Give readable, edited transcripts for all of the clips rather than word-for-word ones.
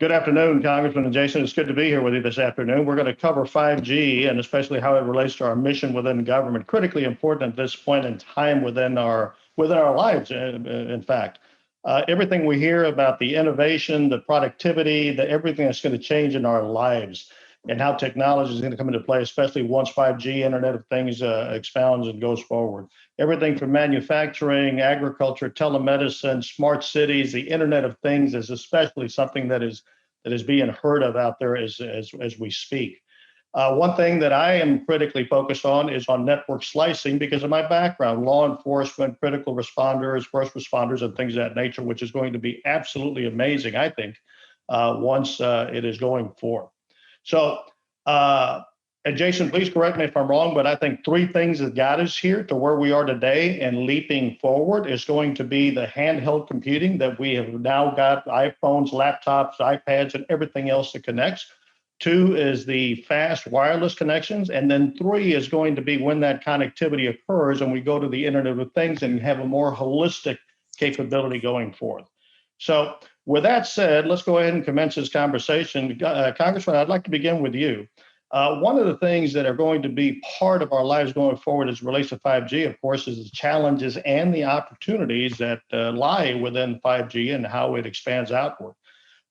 Good afternoon, Congressman and Jason. It's good to be here with you this afternoon. We're going to cover 5G and especially how it relates to our mission within government. Critically important at this point in time within our lives. In fact, everything we hear about the innovation, the productivity, everything that's going to change in our lives, and how technology is going to come into play, especially once 5G, Internet of Things, expounds and goes forward. Everything from manufacturing, agriculture, telemedicine, smart cities, the Internet of Things is especially something that is being heard of out there as we speak. One thing that I am critically focused on is on network slicing because of my background, law enforcement, critical responders, first responders, and things of that nature, which is going to be absolutely amazing, I think, once it is going forward. So, and Jason, please correct me if I'm wrong, but I think three things that got us here to where we are today and leaping forward is going to be the handheld computing that we have now got, iPhones, laptops, iPads, and everything else that connects. Two is the fast wireless connections. And then three is going to be when that connectivity occurs and we go to the Internet of Things and have a more holistic capability going forth. So with that said, let's go ahead and commence this conversation. Congressman, I'd like to begin with you. One of the things that are going to be part of our lives going forward as it relates to 5G, of course, is the challenges and the opportunities that lie within 5G and how it expands outward.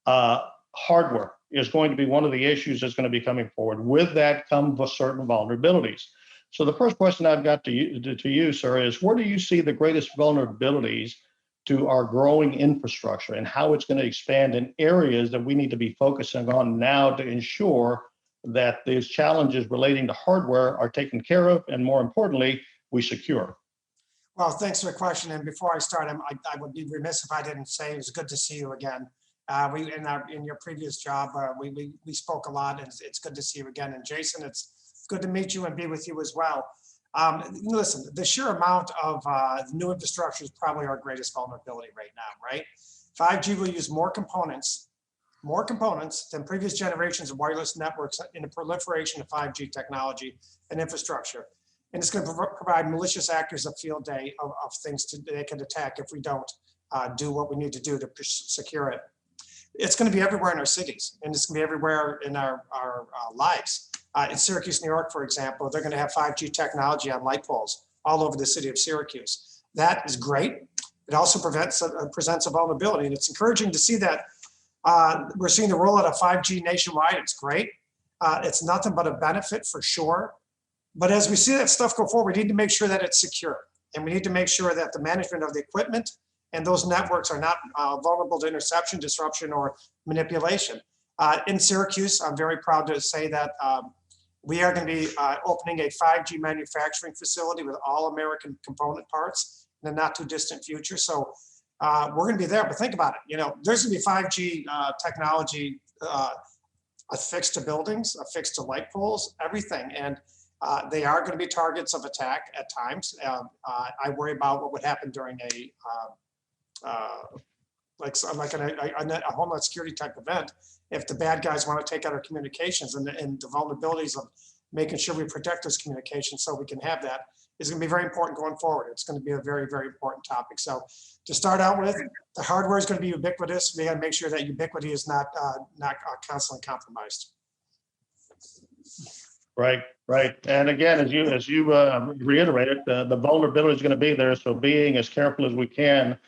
Hardware is going to be one of the issues that's going to be coming forward. With that come certain vulnerabilities. So the first question I've got to you, sir, is where do you see the greatest vulnerabilities to our growing infrastructure and how it's going to expand in areas that we need to be focusing on now to ensure that these challenges relating to hardware are taken care of, and more importantly, we secure? Well, thanks for the question. And before I start, I would be remiss if I didn't say it was good to see you again. In your previous job, we spoke a lot, and it's good to see you again. And Jason, it's good to meet you and be with you as well. Listen, the sheer amount of new infrastructure is probably our greatest vulnerability right now, right? 5G will use more components than previous generations of wireless networks in the proliferation of 5G technology and infrastructure. And it's going to provide malicious actors a field day of things they can attack if we don't do what we need to do to secure it. It's going to be everywhere in our cities, and it's going to be everywhere in our lives. In Syracuse, New York, for example, they're going to have 5G technology on light poles all over the city of Syracuse. That is great. It also presents a vulnerability, and it's encouraging to see that we're seeing the rollout of 5G nationwide. It's great. It's nothing but a benefit for sure. But as we see that stuff go forward, we need to make sure that it's secure, and we need to make sure that the management of the equipment and those networks are not vulnerable to interception, disruption, or manipulation. In Syracuse, I'm very proud to say that we are going to be opening a 5G manufacturing facility with all American component parts in the not too distant future. So we're going to be there, but think about it. There's going to be 5G technology affixed to buildings, affixed to light poles, everything. And they are going to be targets of attack at times. I worry about what would happen during a Homeland Security type event if the bad guys want to take out our communications, and the vulnerabilities of making sure we protect those communications so we can have that is going to be very important going forward. It's going to be a very, very important topic. So to start out with, the hardware is going to be ubiquitous. We got to make sure that ubiquity is not constantly compromised. Right. And again, as you reiterated, the vulnerability is going to be there. So being as careful as we can.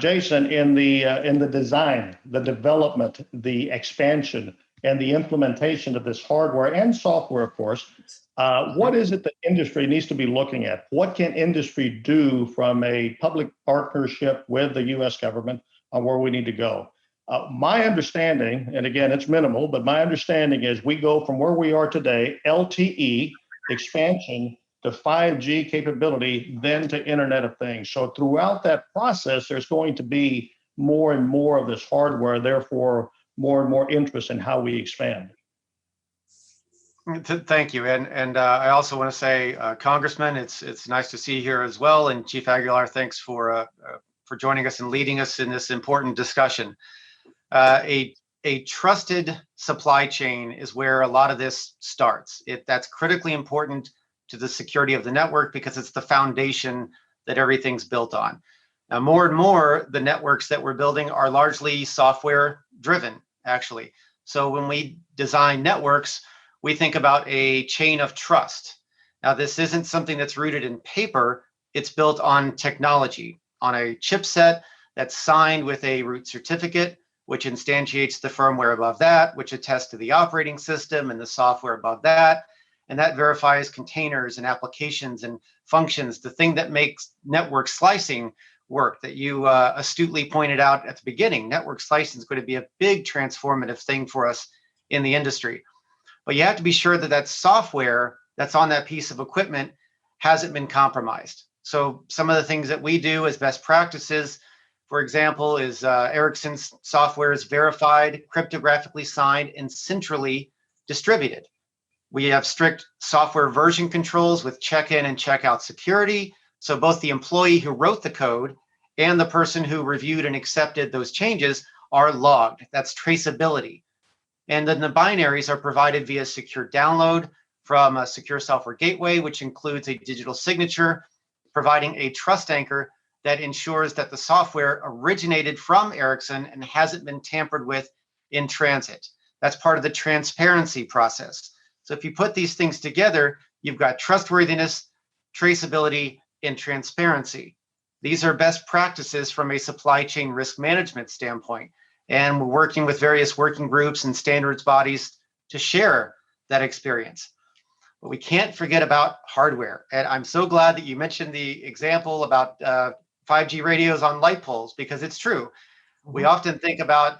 Jason, in the design, the development, the expansion, and the implementation of this hardware and software, of course, what is it that industry needs to be looking at? What can industry do from a public partnership with the U.S. government on where we need to go? My understanding, and again, it's minimal, but my understanding is we go from where we are today, LTE expansion, to 5G capability, then to Internet of Things. So throughout that process, there's going to be more and more of this hardware, therefore more and more interest in how we expand. Thank you. And I also want to say, Congressman, it's nice to see you here as well. And Chief Aguilar, thanks for joining us and leading us in this important discussion. A trusted supply chain is where a lot of this starts. That's critically important to the security of the network because it's the foundation that everything's built on. Now, more and more, the networks that we're building are largely software driven. actually. So when we design networks, we think about a chain of trust. Now, this isn't something that's rooted in paper. It's built on technology, on a chipset that's signed with a root certificate, which instantiates the firmware above that, which attests to the operating system and the software above that. And that verifies containers and applications and functions, the thing that makes network slicing work that you astutely pointed out at the beginning. Network slicing is going to be a big transformative thing for us in the industry. But you have to be sure that that software that's on that piece of equipment hasn't been compromised. So some of the things that we do as best practices, for example, is Ericsson's software is verified, cryptographically signed, and centrally distributed. We have strict software version controls with check-in and check-out security. So both the employee who wrote the code and the person who reviewed and accepted those changes are logged. That's traceability. And then the binaries are provided via secure download from a secure software gateway, which includes a digital signature, providing a trust anchor that ensures that the software originated from Ericsson and hasn't been tampered with in transit. That's part of the transparency process. So if you put these things together, you've got trustworthiness, traceability, and transparency. These are best practices from a supply chain risk management standpoint. And we're working with various working groups and standards bodies to share that experience. But we can't forget about hardware. And I'm so glad that you mentioned the example about 5G radios on light poles, because it's true. We often think about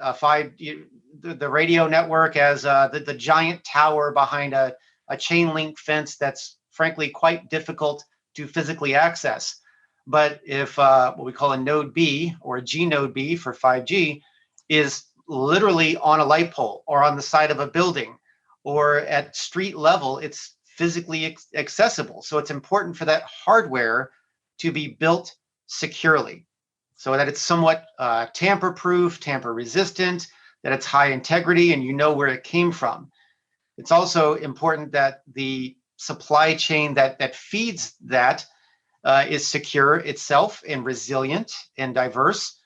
the radio network as the giant tower behind a chain link fence that's frankly quite difficult to physically access. But if what we call a node B or a G node B for 5G is literally on a light pole or on the side of a building or at street level, it's physically accessible. So it's important for that hardware to be built securely so that it's somewhat tamper-proof, tamper-resistant, that it's high integrity and you know where it came from. It's also important that the supply chain that feeds that is secure itself and resilient and diverse.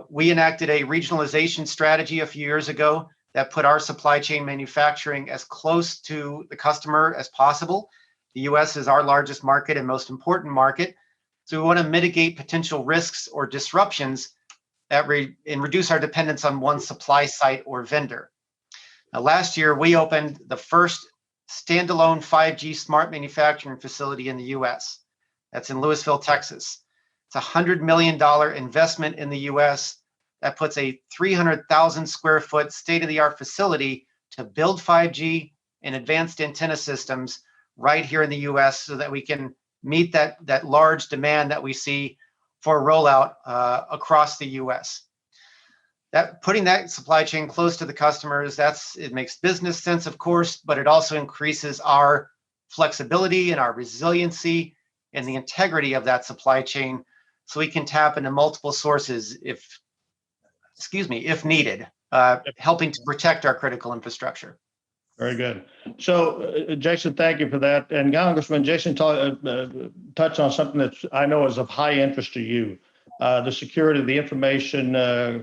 We enacted a regionalization strategy a few years ago that put our supply chain manufacturing as close to the customer as possible. The US is our largest market and most important market. So we want to mitigate potential risks or disruptions and reduce our dependence on one supply site or vendor. Now, last year, we opened the first standalone 5G smart manufacturing facility in the US. That's in Lewisville, Texas. It's a $100 million investment in the US that puts a 300,000 square foot state-of-the-art facility to build 5G and advanced antenna systems right here in the US so that we can meet that large demand that we see for rollout across the US. Putting that supply chain close to the customers, it makes business sense, of course, but it also increases our flexibility and our resiliency and the integrity of that supply chain so we can tap into multiple sources if needed, helping to protect our critical infrastructure. Very good. So, Jason, thank you for that. And Congressman, Jason touched on something that I know is of high interest to you, the security of the information,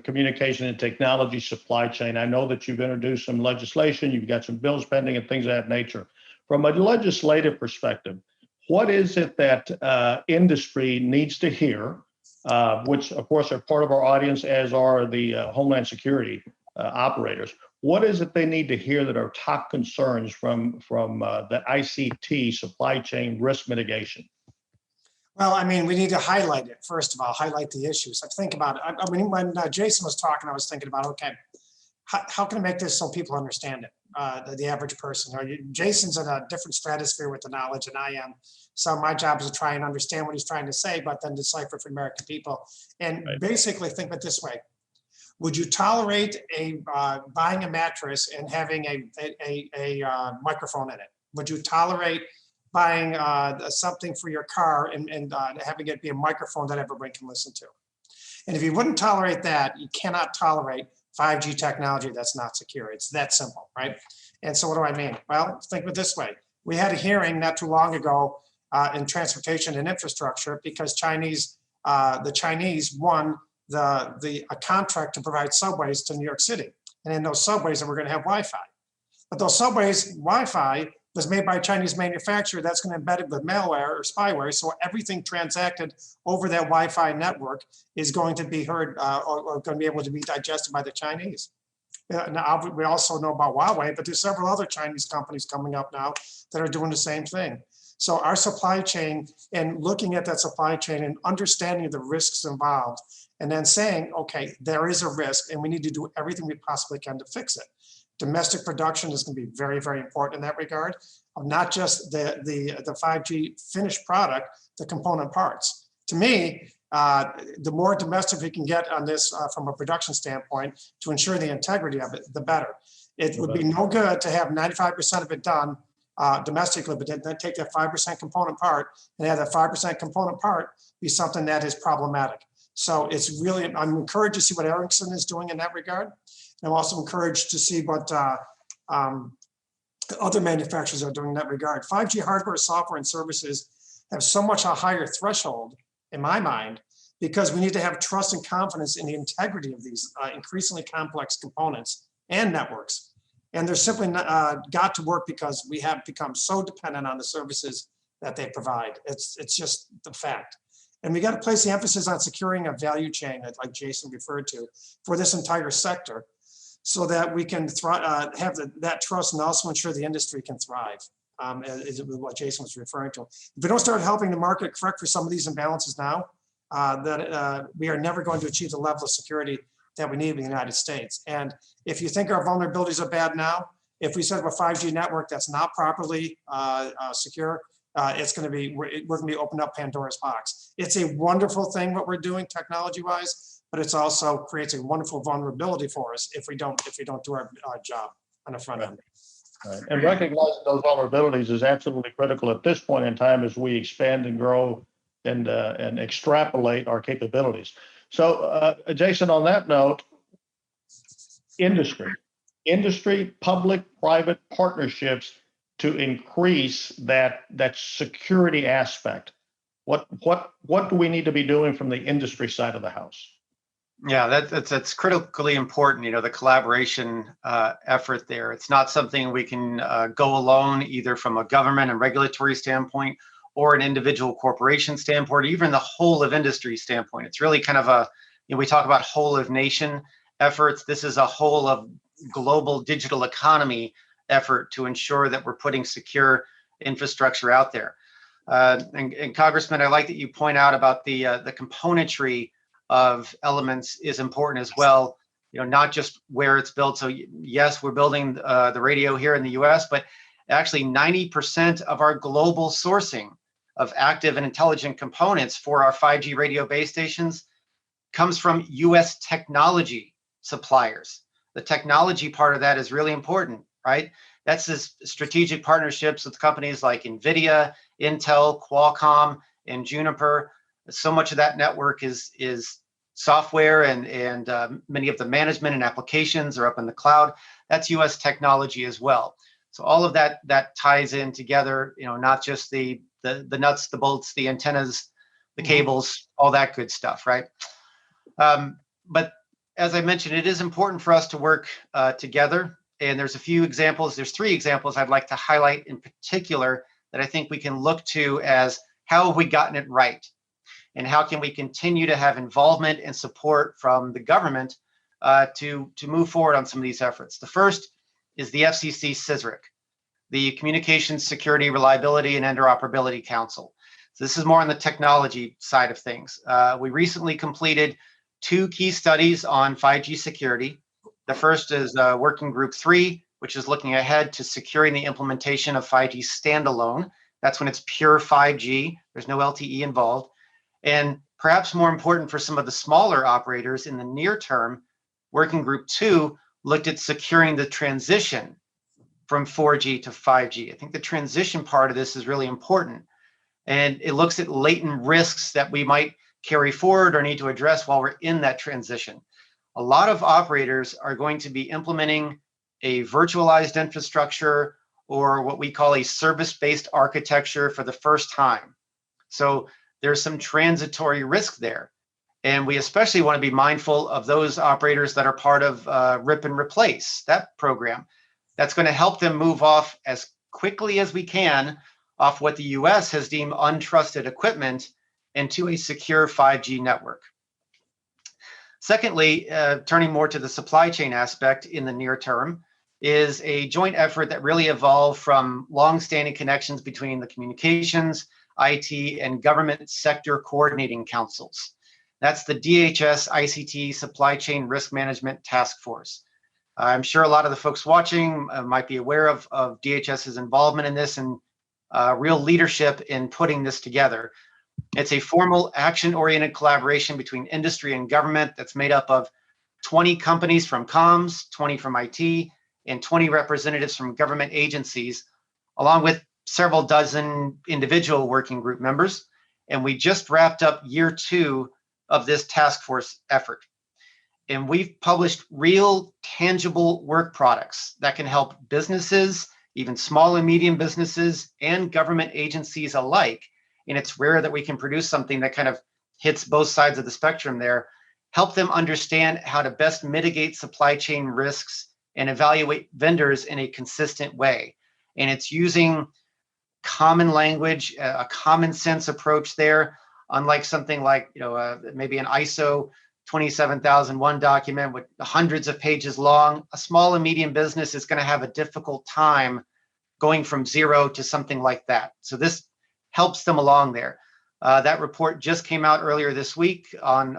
communication, and technology supply chain. I know that you've introduced some legislation, you've got some bills pending and things of that nature. From a legislative perspective, what is it that industry needs to hear, which, of course, are part of our audience, as are the Homeland Security operators? What is it they need to hear that are top concerns from the ICT supply chain risk mitigation? Well, I mean, we need to highlight it, first of all, highlight the issues. I think about it. I mean, when Jason was talking, I was thinking about, okay, how can I make this so people understand it, the average person? Jason's in a different stratosphere with the knowledge than I am. So my job is to try and understand what he's trying to say, but then decipher for American people. And basically think of it this way. Would you tolerate buying a mattress and having a microphone in it? Would you tolerate buying something for your car and having it be a microphone that everybody can listen to? And if you wouldn't tolerate that, you cannot tolerate 5G technology that's not secure. It's that simple, right? And so what do I mean? Well, think of it this way. We had a hearing not too long ago in transportation and infrastructure because the Chinese won a contract to provide subways to New York City. and in those subways that we're going to have Wi-Fi. But those subways Wi-Fi was made by a Chinese manufacturer that's going to embed it with malware or spyware. So everything transacted over that Wi-Fi network is going to be heard or going to be able to be digested by the Chinese. Now, we also know about Huawei, but there's several other Chinese companies coming up now that are doing the same thing. So our supply chain and looking at that supply chain and understanding the risks involved, and then saying, okay, there is a risk and we need to do everything we possibly can to fix it. Domestic production is going to be very, very important in that regard, not just the 5G finished product, the component parts. To me, the more domestic we can get on this from a production standpoint to ensure the integrity of it, the better. It would be no good to have 95% of it done domestically, but then take that 5% component part and have that 5% component part be something that is problematic. So it's really, I'm encouraged to see what Ericsson is doing in that regard. I'm also encouraged to see what other manufacturers are doing in that regard. 5G hardware, software, and services have so much a higher threshold, in my mind, because we need to have trust and confidence in the integrity of these increasingly complex components and networks. And they're simply not, got to work because we have become so dependent on the services that they provide. It's just the fact. And we got to place the emphasis on securing a value chain, like Jason referred to, for this entire sector, so that we can have that trust and also ensure the industry can thrive, is what Jason was referring to. If we don't start helping the market correct for some of these imbalances now, we are never going to achieve the level of security that we need in the United States. And if you think our vulnerabilities are bad now, if we set up a 5G network that's not properly secure, it's going to be, we're going to be opening up Pandora's box. It's a wonderful thing what we're doing technology-wise, but it's also creates a wonderful vulnerability for us if we don't do our job on the front end. Right. And recognizing those vulnerabilities is absolutely critical at this point in time as we expand and grow and extrapolate our capabilities. So, Jason, on that note, industry, public-private partnerships to increase that security aspect. What do we need to be doing from the industry side of the house? Yeah, that's critically important. You know, the collaboration effort there. It's not something we can go alone, either from a government and regulatory standpoint, or an individual corporation standpoint, or even the whole of industry standpoint. It's really kind of a, you know, we talk about whole of nation efforts. This is a whole of global digital economy effort to ensure that we're putting secure infrastructure out there. And Congressman, I like that you point out about the componentry of elements is important as well. You know, not just where it's built. So yes, we're building the radio here in the US, but actually 90% of our global sourcing of active and intelligent components for our 5G radio base stations comes from US technology suppliers. The technology part of that is really important, right? That's this strategic partnerships with companies like NVIDIA, Intel, Qualcomm, and Juniper. So much of that network is software, and many of the management and applications are up in the cloud. That's US technology as well. So all of that ties in together, you know, not just the nuts, the bolts, the antennas, the cables, all that good stuff, right? But as I mentioned, it is important for us to work together. And there's a few examples. There's 3 examples I'd like to highlight in particular that I think we can look to as how have we gotten it right? And how can we continue to have involvement and support from the government to move forward on some of these efforts? The first is the FCC CSRIC, the Communications Security, Reliability, and Interoperability Council. So this is more on the technology side of things. We recently completed 2 key studies on 5G security. The first is Working Group 3, which is looking ahead to securing the implementation of 5G standalone. That's when it's pure 5G. There's no LTE involved. And perhaps more important for some of the smaller operators in the near term, Working Group 2 looked at securing the transition from 4G to 5G. I think the transition part of this is really important. And it looks at latent risks that we might carry forward or need to address while we're in that transition. A lot of operators are going to be implementing a virtualized infrastructure or what we call a service-based architecture for the first time. So there's some transitory risk there. And we especially want to be mindful of those operators that are part of RIP and Replace, that program. That's going to help them move off as quickly as we can off what the US has deemed untrusted equipment into a secure 5G network. Secondly, turning more to the supply chain aspect in the near term, is a joint effort that really evolved from long-standing connections between the communications, IT, and government sector coordinating councils. That's the DHS ICT Supply Chain Risk Management Task Force. I'm sure a lot of the folks watching might be aware of DHS's involvement in this and real leadership in putting this together. It's a formal action-oriented collaboration between industry and government that's made up of 20 companies from comms, 20 from IT, and 20 representatives from government agencies, along with several dozen individual working group members. And we just wrapped up year 2 of this task force effort. And we've published real tangible work products that can help businesses, even small and medium businesses, and government agencies alike. And it's rare that we can produce something that kind of hits both sides of the spectrum there, help them understand how to best mitigate supply chain risks and evaluate vendors in a consistent way. And it's using common language, a common sense approach there, unlike something like, maybe an ISO 27001 document with hundreds of pages long. A small and medium business is going to have a difficult time going from zero to something like that. So this helps them along there. That report just came out earlier this week on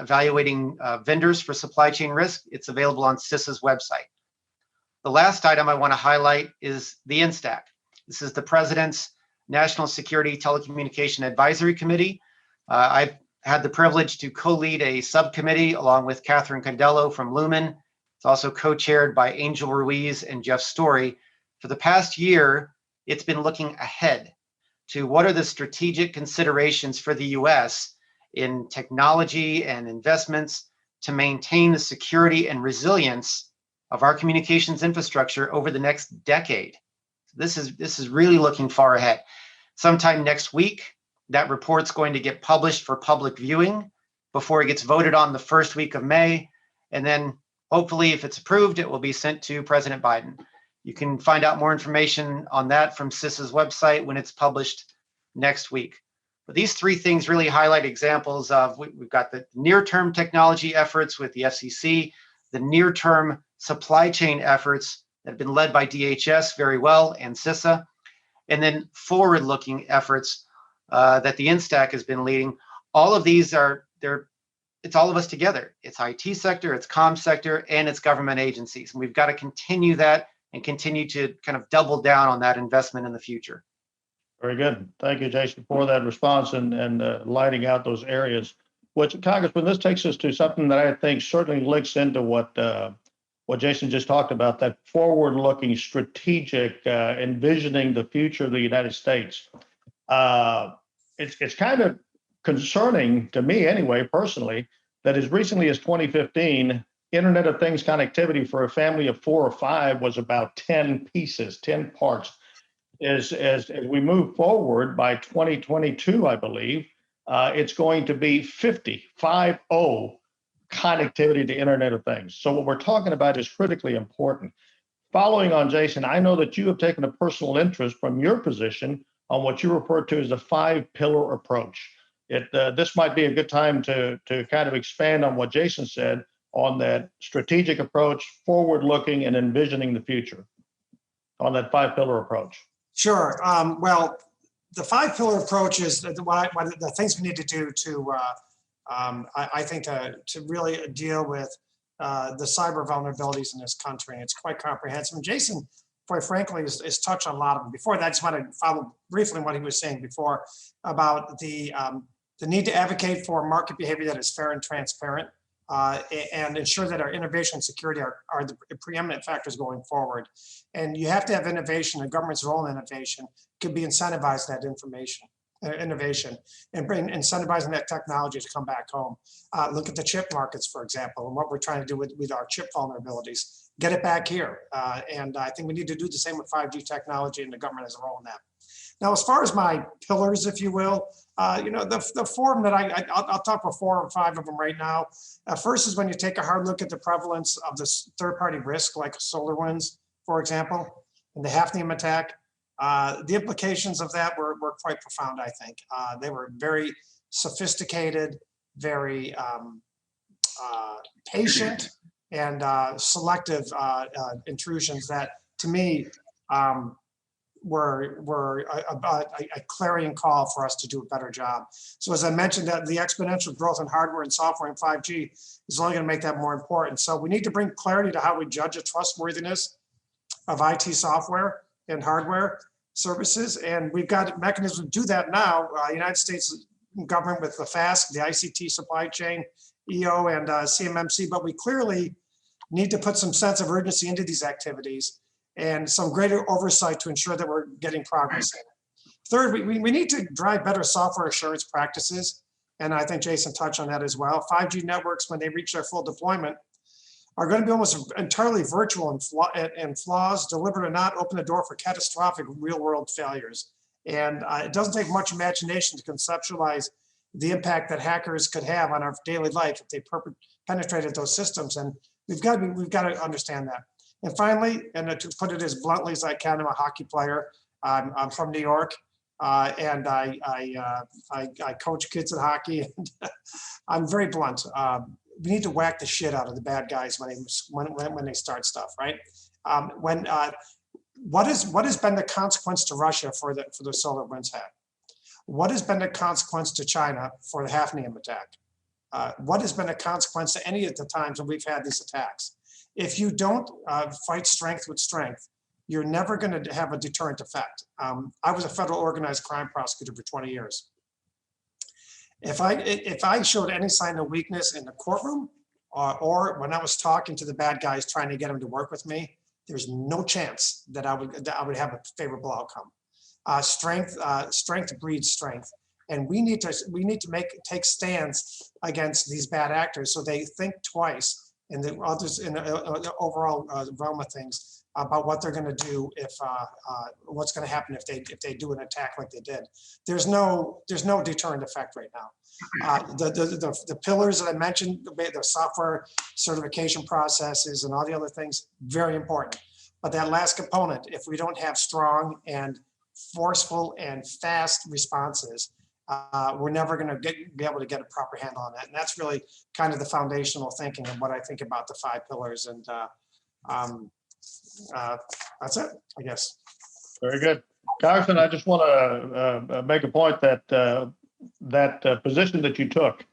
evaluating vendors for supply chain risk. It's available on CISA's website. The last item I want to highlight is the NSTAC. This is the President's National Security Telecommunication Advisory Committee. I've had the privilege to co-lead a subcommittee along with Catherine Condello from Lumen. It's also co-chaired by Angel Ruiz and Jeff Story. For the past year, it's been looking ahead to what are the strategic considerations for the US in technology and investments to maintain the security and resilience of our communications infrastructure over the next decade. This is really looking far ahead. Sometime next week, that report's going to get published for public viewing before it gets voted on the first week of May. And then hopefully, if it's approved, it will be sent to President Biden. You can find out more information on that from CISA's website when it's published next week. But these 3 things really highlight examples of, we've got the near-term technology efforts with the FCC, the near-term supply chain efforts that have been led by DHS very well and CISA, and then forward-looking efforts that the NSTAC has been leading. All of these it's all of us together. It's IT sector, it's comm sector, and it's government agencies. And we've got to continue that and continue to kind of double down on that investment in the future. Very good. Thank you, Jason, for that response and lighting out those areas. Which, Congressman, this takes us to something that I think certainly links into what Jason just talked about, that forward-looking, strategic, envisioning the future of the United States. It's kind of concerning to me anyway, personally, that as recently as 2015, Internet of Things connectivity for a family of 4 or 5 was about 10 pieces, 10 parts. As we move forward by 2022, I believe, it's going to be 50 connectivity to Internet of Things. So what we're talking about is critically important. Following on Jason, I know that you have taken a personal interest from your position on what you refer to as a 5-pillar approach. This might be a good time to kind of expand on what Jason said on that strategic approach, forward-looking and envisioning the future on that 5-pillar approach. Sure. Well, the 5-pillar approach is the things we need to do to, I think, to really deal with the cyber vulnerabilities in this country. And it's quite comprehensive. And Jason, quite frankly, has touched on a lot of them. Before that, I just want to follow briefly what he was saying before about the need to advocate for market behavior that is fair and transparent, and ensure that our innovation and security are the preeminent factors going forward. And you have to have innovation, and government's role in innovation can be incentivized that innovation and incentivizing that technology to come back home. Look at the chip markets, for example, and what we're trying to do with our chip vulnerabilities. Get it back here. And I think we need to do the same with 5G technology, and the government has a role in that. Now, as far as my pillars, if you will, the forum that I'll talk about 4 or 5 of them right now. First is when you take a hard look at the prevalence of this third-party risk, like SolarWinds, for example, and the Hafnium attack. The implications of that were quite profound, I think. They were very sophisticated, very patient, and selective intrusions that, to me, were a clarion call for us to do a better job. So as I mentioned, that the exponential growth in hardware and software in 5G is only going to make that more important. So we need to bring clarity to how we judge the trustworthiness of IT software and hardware services. And we've got mechanisms to do that now. United States government with the FASC, the ICT supply chain, EO, and CMMC, but we clearly need to put some sense of urgency into these activities and some greater oversight to ensure that we're getting progress in. Third, we need to drive better software assurance practices. And I think Jason touched on that as well. 5G networks, when they reach their full deployment, are going to be almost entirely virtual and flaws, deliberate or not, open the door for catastrophic real world failures. And it doesn't take much imagination to conceptualize the impact that hackers could have on our daily life if they penetrated those systems. And we've got to understand that. And finally, and to put it as bluntly as I can, I'm a hockey player. I'm from New York, and I coach kids in hockey. And I'm very blunt. We need to whack the shit out of the bad guys when they start stuff, right? What has been the consequence to Russia for the SolarWinds hack? What has been the consequence to China for the Hafnium attack? What has been the consequence to any of the times when we've had these attacks? If you don't fight strength with strength, you're never going to have a deterrent effect. I was a federal organized crime prosecutor for 20 years. If I showed any sign of weakness in the courtroom or when I was talking to the bad guys trying to get them to work with me, there's no chance that I would have a favorable outcome. Strength breeds strength, and we need to take stands against these bad actors so they think twice and the others in the overall realm of things about what they're going to do if what's going to happen if they do an attack like they did. There's no deterrent effect right now. The pillars that I mentioned, the software certification processes and all the other things, very important. But that last component, if we don't have strong and forceful and fast responses, we're never going to be able to get a proper handle on that. And that's really kind of the foundational thinking of what I think about the 5 pillars. And that's it, I guess. Very good. Congressman, I just want to make a point that that position that you took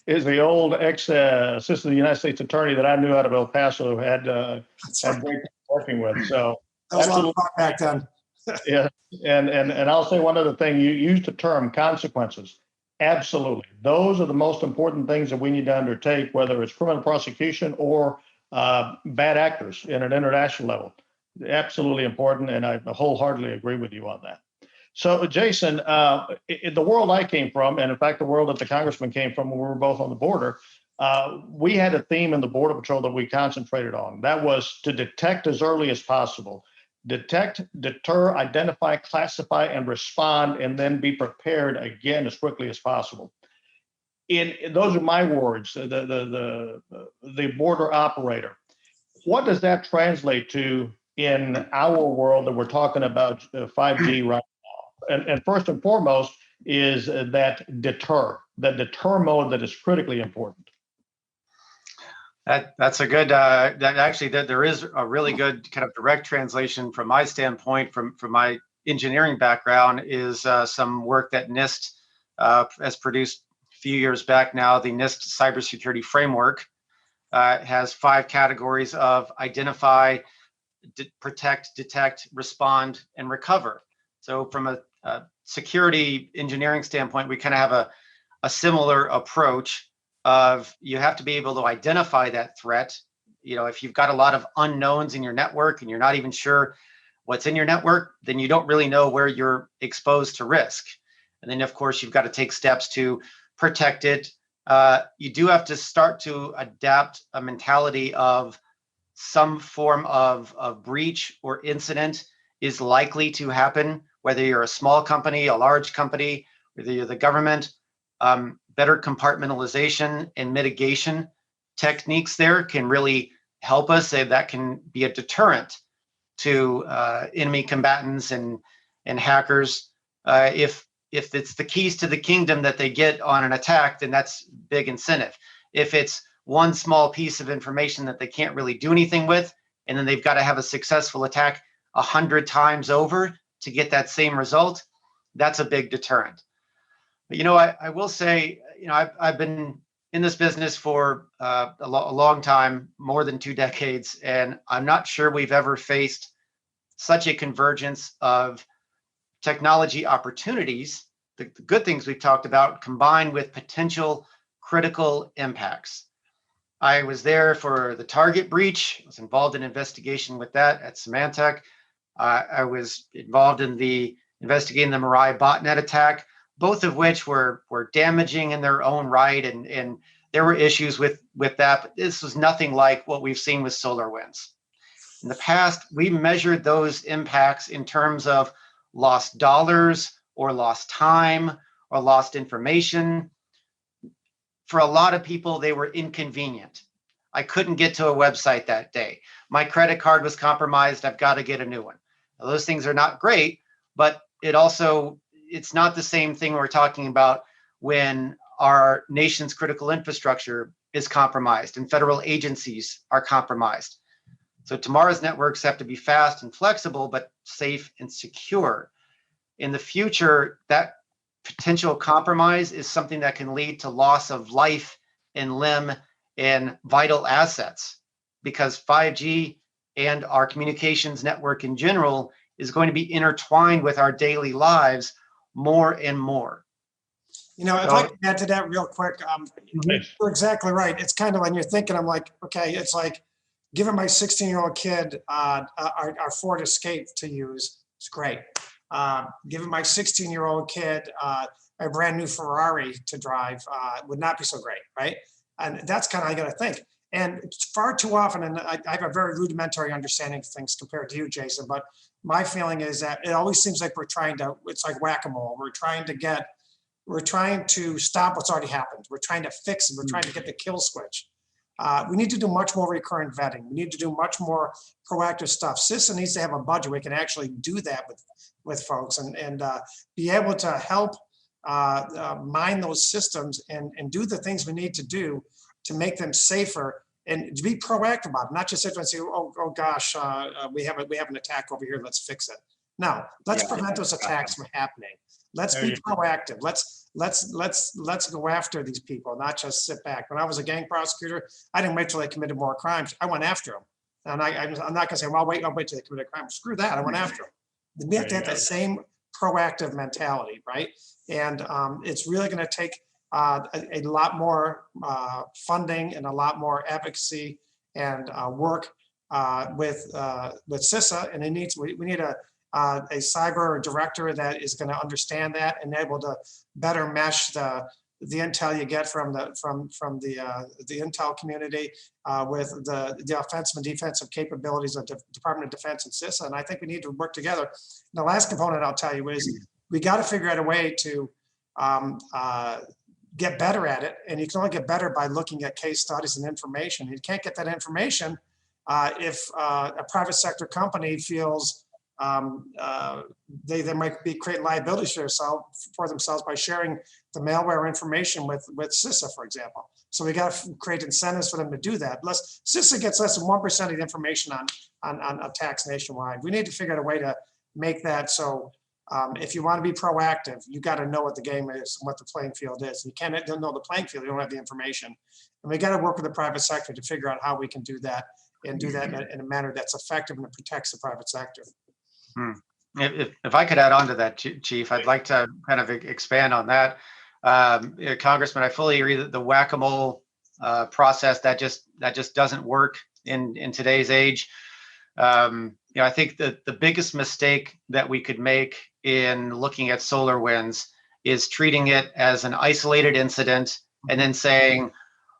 is the old ex-assistant United States attorney that I knew out of El Paso who had great time working with. So that was a lot of fun back then. Yeah, and I'll say one other thing. You used the term consequences. Absolutely. Those are the most important things that we need to undertake, whether it's criminal prosecution or bad actors in an international level. Absolutely important, and I wholeheartedly agree with you on that. So, Jason, in the world I came from, and in fact, the world that the congressman came from when we were both on the border, we had a theme in the Border Patrol that we concentrated on. That was to detect as early as possible. Detect, deter, identify, classify, and respond, and then be prepared again as quickly as possible. In those are my words, the border operator. What does that translate to in our world that we're talking about 5G right now? And first and foremost is that deter mode that is critically important. That's a good, there is a really good kind of direct translation from my standpoint, from my engineering background, is some work that NIST has produced a few years back now. The NIST cybersecurity framework has 5 categories of identify, protect, detect, respond, and recover. So from a security engineering standpoint, we kind of have a similar approach of you have to be able to identify that threat. You know, if you've got a lot of unknowns in your network and you're not even sure what's in your network, then you don't really know where you're exposed to risk. And then, of course, you've got to take steps to protect it. You do have to start to adapt a mentality of some form of breach or incident is likely to happen whether you're a small company, a large company, whether you're the government, better compartmentalization and mitigation techniques there can really help us. That can be a deterrent to enemy combatants and hackers. If it's the keys to the kingdom that they get on an attack, then that's big incentive. If it's one small piece of information that they can't really do anything with, and then they've got to have a successful attack 100 times over to get that same result, that's a big deterrent. But, I will say, I've been in this business for a long time, more than 2 decades, and I'm not sure we've ever faced such a convergence of technology opportunities, the good things we've talked about, combined with potential critical impacts. I was there for the Target breach. I was involved in investigation with that at Symantec. I was involved in investigating the Mirai botnet attack, both of which were damaging in their own right, and there were issues with that. But this was nothing like what we've seen with SolarWinds. In the past, we measured those impacts in terms of lost dollars or lost time or lost information. For a lot of people, they were inconvenient. I couldn't get to a website that day. My credit card was compromised. I've got to get a new one. Now, those things are not great, but it's not the same thing we're talking about when our nation's critical infrastructure is compromised and federal agencies are compromised. So tomorrow's networks have to be fast and flexible, but safe and secure. In the future, that potential compromise is something that can lead to loss of life and limb and vital assets, because 5G and our communications network in general is going to be intertwined with our daily lives more and more. If I can add to that real quick, you're exactly right. It's kind of when you're thinking, I'm like, okay, it's like giving my 16-year-old kid our Ford Escape to use. It's great. Giving my 16-year-old kid a brand new Ferrari to drive would not be so great, right? And that's kind of how you got to think. And far too often, and I have a very rudimentary understanding of things compared to you, Jason, but my feeling is that it always seems like it's like whack-a-mole. We're trying to stop what's already happened. We're trying to fix it. We're trying to get the kill switch. We need to do much more recurrent vetting. We need to do much more proactive stuff. CISA needs to have a budget. We can actually do that with folks and be able to help mine those systems and do the things we need to do to make them safer and to be proactive about it, not just sit there and say, oh gosh, we have an attack over here, let's fix it. No, let's prevent those attacks from happening. Let's be proactive. Let's go after these people, not just sit back. When I was a gang prosecutor, I didn't wait till they committed more crimes. I went after them. And I'm not gonna say, well, I'll wait till they commit a crime. Screw that, I went after them. We have to have that same proactive mentality, right? And it's really gonna take a lot more funding and a lot more advocacy and work with CISA, and we need a cyber director that is going to understand that and able to better mesh the intel you get from the intel community with the offensive and defensive capabilities of the Department of Defense and CISA. And I think we need to work together. And the last component I'll tell you is we got to figure out a way to get better at it. And you can only get better by looking at case studies and information. You can't get that information if a private sector company feels they might be creating liabilities for themselves by sharing the malware information with CISA, for example. So we got to create incentives for them to do that. CISA gets less than 1% of the information on attacks nationwide. We need to figure out a way to make that so if you want to be proactive, you got to know what the game is and what the playing field is. You can't know the playing field, you don't have the information. And we got to work with the private sector to figure out how we can do that and do that in a manner that's effective and that protects the private sector. If I could add on to that, Chief, I'd like to kind of expand on that. Congressman, I fully agree that the whack-a-mole process that just doesn't work in today's age. I think that the biggest mistake that we could make in looking at SolarWinds is treating it as an isolated incident and then saying,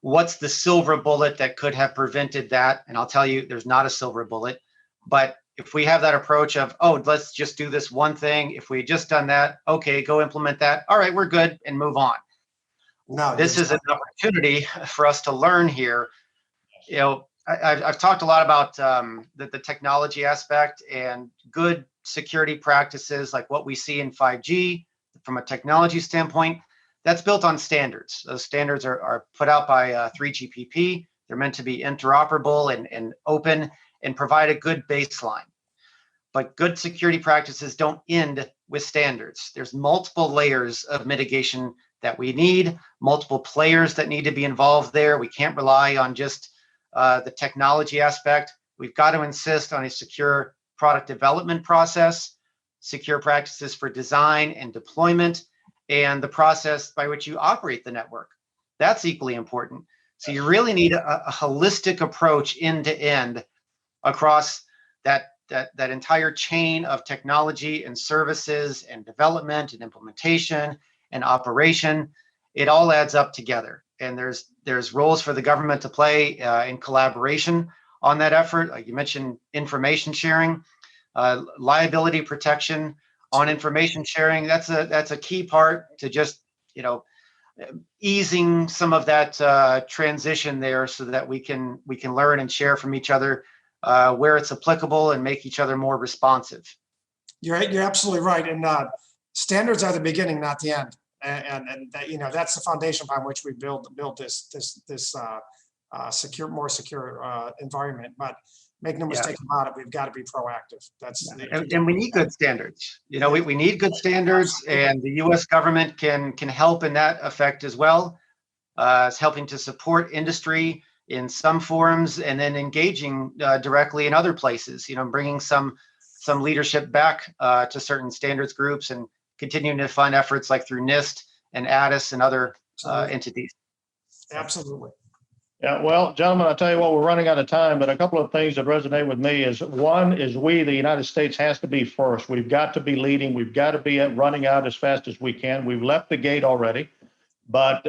what's the silver bullet that could have prevented that? And I'll tell you, there's not a silver bullet, but if we have that approach of, oh, let's just do this one thing. If we had just done that, okay, go implement that. All right, we're good, and move on. No, This is an opportunity for us to learn here. You know, I've talked a lot about the technology aspect and good security practices like what we see in 5G from a technology standpoint. That's built on standards. Those standards are put out by 3GPP. They're meant to be interoperable and open and provide a good baseline. But good security practices don't end with standards. There's multiple layers of mitigation that we need, multiple players that need to be involved there. We can't rely on just the technology aspect. We've got to insist on a secure product development process, secure practices for design and deployment, and the process by which you operate the network. That's equally important. So you really need a holistic approach end to end across that entire chain of technology and services and development and implementation and operation. It all adds up together. And there's roles for the government to play in collaboration on that effort. Like you mentioned, information sharing, liability protection on information sharing. That's a key part to just, you know, easing some of that transition there, so that we can learn and share from each other where it's applicable and make each other more responsive. You're absolutely right. And standards are the beginning, not the end. And that, you know, that's the foundation upon which we build this more secure environment. But make no mistake about it, we've got to be proactive. And we need good standards. You know, we need good standards, and the U.S. government can help in that effect as well. It's helping to support industry in some forums, and then engaging directly in other places. You know, bringing some leadership back to certain standards groups, and continuing to fund efforts like through NIST and ADIS and other entities. Absolutely. Yeah, well, gentlemen, I'll tell you what, we're running out of time, but a couple of things that resonate with me is, one is we, the United States, has to be first. We've got to be leading. We've got to be running out as fast as we can. We've left the gate already, but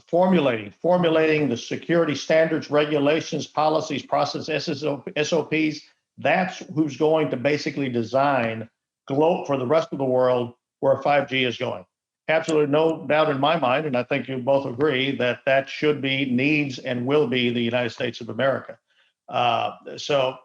formulating the security standards, regulations, policies, processes, SOPs, that's who's going to basically design for the rest of the world where 5G is going. Absolutely no doubt in my mind, and I think you both agree that should be, needs, and will be the United States of America. So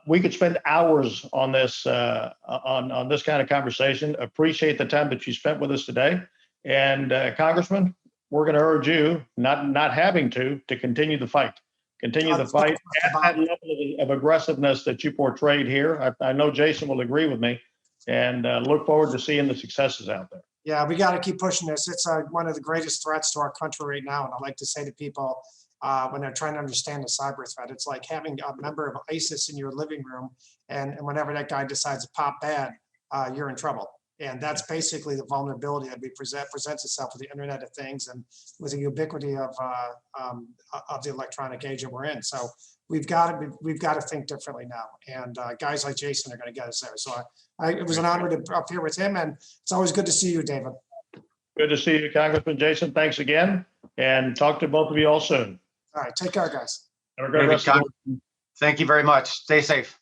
we could spend hours on this on this kind of conversation. Appreciate the time that you spent with us today. And Congressman, we're going to urge you, not having to continue the fight. Continue the fight at that level of aggressiveness that you portrayed here. I know Jason will agree with me, and look forward to seeing the successes out there. Yeah, we got to keep pushing this. It's one of the greatest threats to our country right now. And I like to say to people when they're trying to understand the cyber threat, it's like having a member of ISIS in your living room, and whenever that guy decides to pop bad, you're in trouble. And that's basically the vulnerability that presents itself with the Internet of Things and with the ubiquity of the electronic age that we're in. So we've got to think differently now. And guys like Jason are going to get us there. So it was an honor to be up here with him, and it's always good to see you, David. Good to see you, Congressman Jason. Thanks again, and talk to both of you all soon. All right, take care, guys. Have a great rest of the day. Thank you very much. Stay safe.